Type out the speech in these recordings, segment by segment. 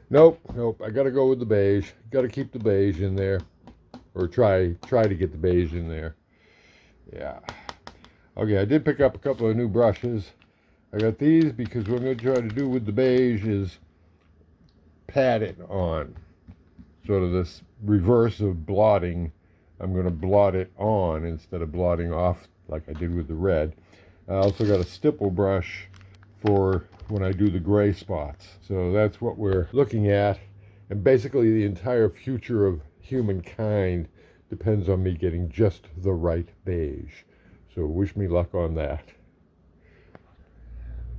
Nope, nope. I gotta go with the beige. Gotta keep the beige in there, or try to get the beige in there. Yeah. Okay, I did pick up a couple of new brushes. I got these because what I'm going to try to do with the beige is pat it on. Sort of this reverse of blotting. I'm going to blot it on instead of blotting off like I did with the red. I also got a stipple brush for when I do the gray spots. So that's what we're looking at. And basically the entire future of humankind depends on me getting just the right beige. So wish me luck on that.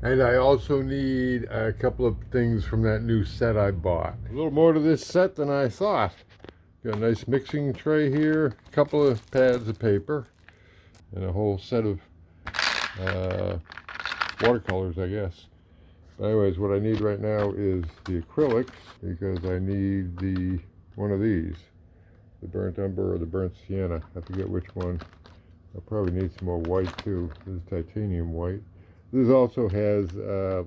And I also need a couple of things from that new set I bought. A little more to this set than I thought. Got a nice mixing tray here, a couple of pads of paper, and a whole set of watercolors, I guess. But anyways, what I need right now is the acrylics, because I need one of these, the burnt umber or the burnt sienna. I forget which one. I'll probably need some more white too. This is titanium white. This also has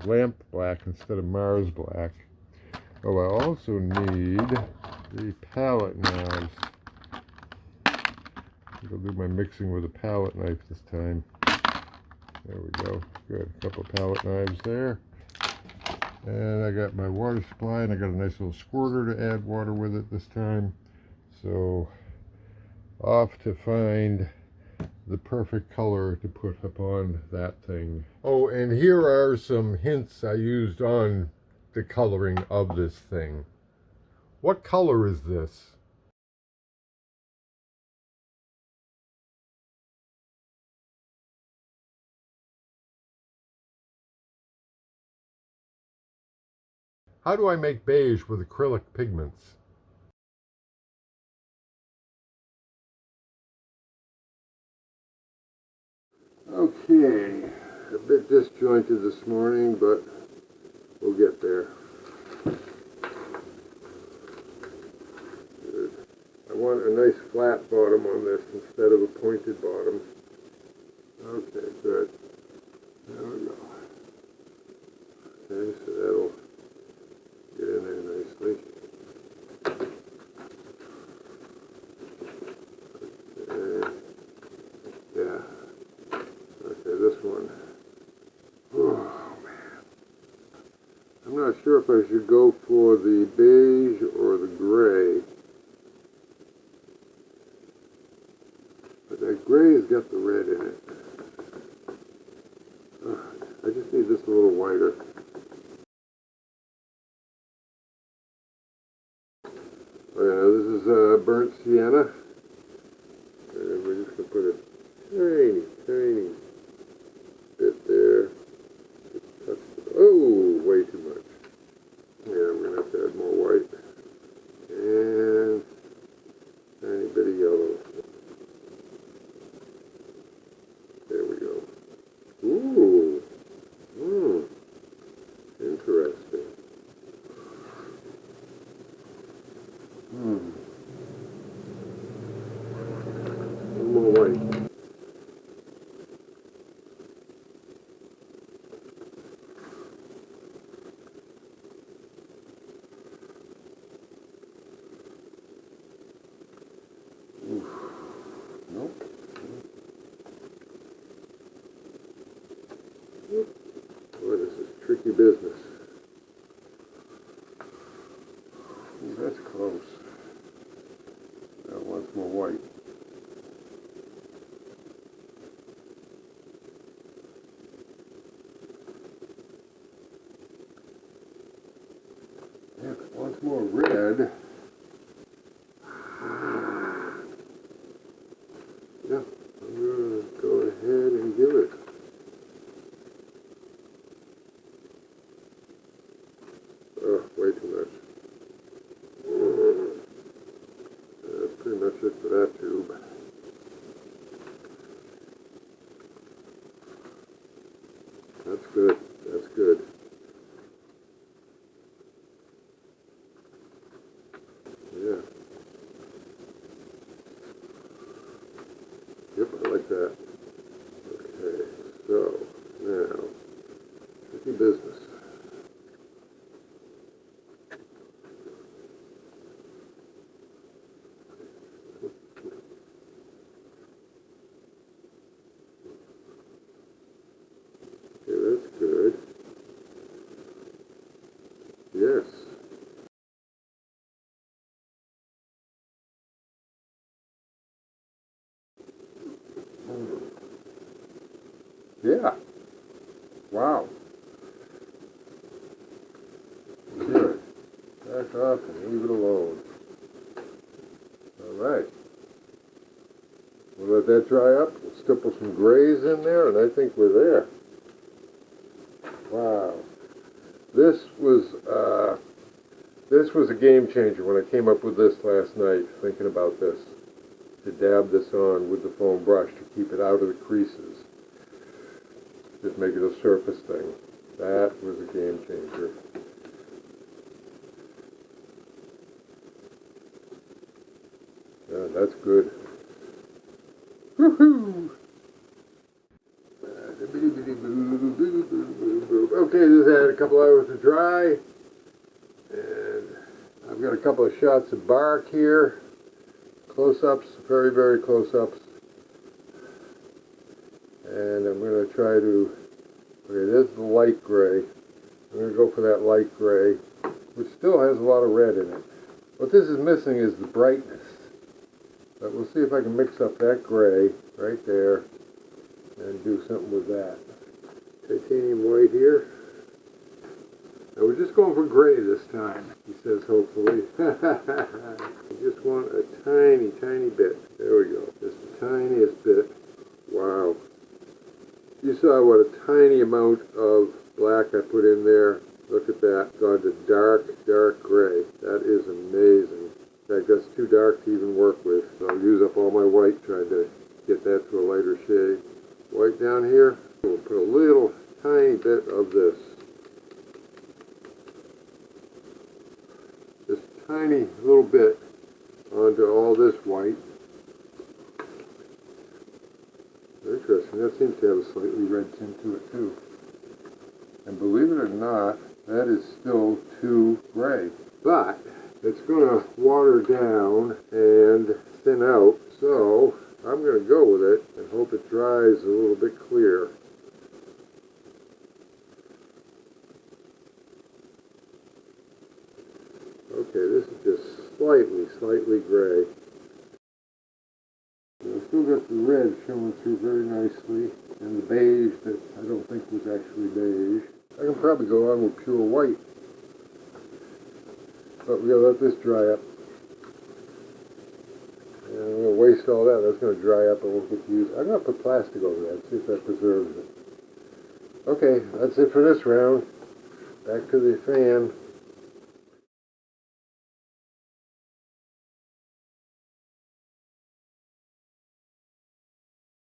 lamp black instead of Mars black. Oh, I also need the palette knives. I'll do my mixing with a palette knife this time. There we go. Good. A couple of palette knives there. And I got my water supply, and I got a nice little squirter to add water with it this time. So, off to find the perfect color to put upon that thing. Oh, and here are some hints I used on the coloring of this thing. What color is this? How do I make beige with acrylic pigments? Okay, a bit disjointed this morning, but we'll get there. Good. I want a nice flat bottom on this instead of a pointed bottom. Okay, good. There we go. Okay, so that'll get in there nicely. Okay. Yeah. Okay, this one. Oh, man. I'm not sure if I should go for the beige or the gray. But that gray has got the red in it. I just need this a little whiter. This is burnt sienna. And we're just going to put a tiny bit there. Oh, way too much. Yeah, we're going to have to add more white. And tiny bit of yellow. There we go. Ooh. Interesting. A little more white. Nope. Boy, this is tricky business. Ooh, that's close. That wants more white. Yeah, if it wants more red. Yeah, I'm going to go ahead and give it. Oh, way too much. That's pretty much it for that tube. That's good. That's good. Yeah. Yep, I like that. Okay, so now, tricky business. Yeah. Wow. Good. Back off and leave it alone. Alright. We'll let that dry up. We'll stipple some grays in there, and I think we're there. Wow. This was a game changer when I came up with this last night, thinking about this. To dab this on with the foam brush to keep it out of the creases. Just make it a surface thing. That was a game changer. Yeah, that's good. Woohoo! Okay, this had a couple hours to dry. And I've got a couple of shots of bark here. Close-ups, very, very close-ups. And I'm going to try to, okay, this is the light gray. I'm going to go for that light gray, which still has a lot of red in it. What this is missing is the brightness. But we'll see if I can mix up that gray right there and do something with that. Titanium white here. Now we're just going for gray this time, he says hopefully. I just want a tiny, tiny bit. There we go. Just the tiniest bit. Wow. You saw what a tiny amount of black I put in there. Look at that. Gone to dark, dark gray. That is amazing. In fact, that's too dark to even work with. So I'll use up all my white trying to get that to a lighter shade. White down here. We'll put a little tiny bit of this. Just a tiny little bit onto all this white. Interesting. That seems to have a slightly red tint to it too. And believe it or not, that is still too gray. But it's going to water down and thin out, so I'm going to go with it and hope it dries a little bit clear. Okay, this is just slightly gray. I've still got the red showing through very nicely, and the beige that I don't think was actually beige. I can probably go on with pure white. But we're going to let this dry up. And I'm going to waste all that. That's going to dry up and won't get used. I'm going to put plastic over that, see if that preserves it. Okay, that's it for this round. Back to the fan.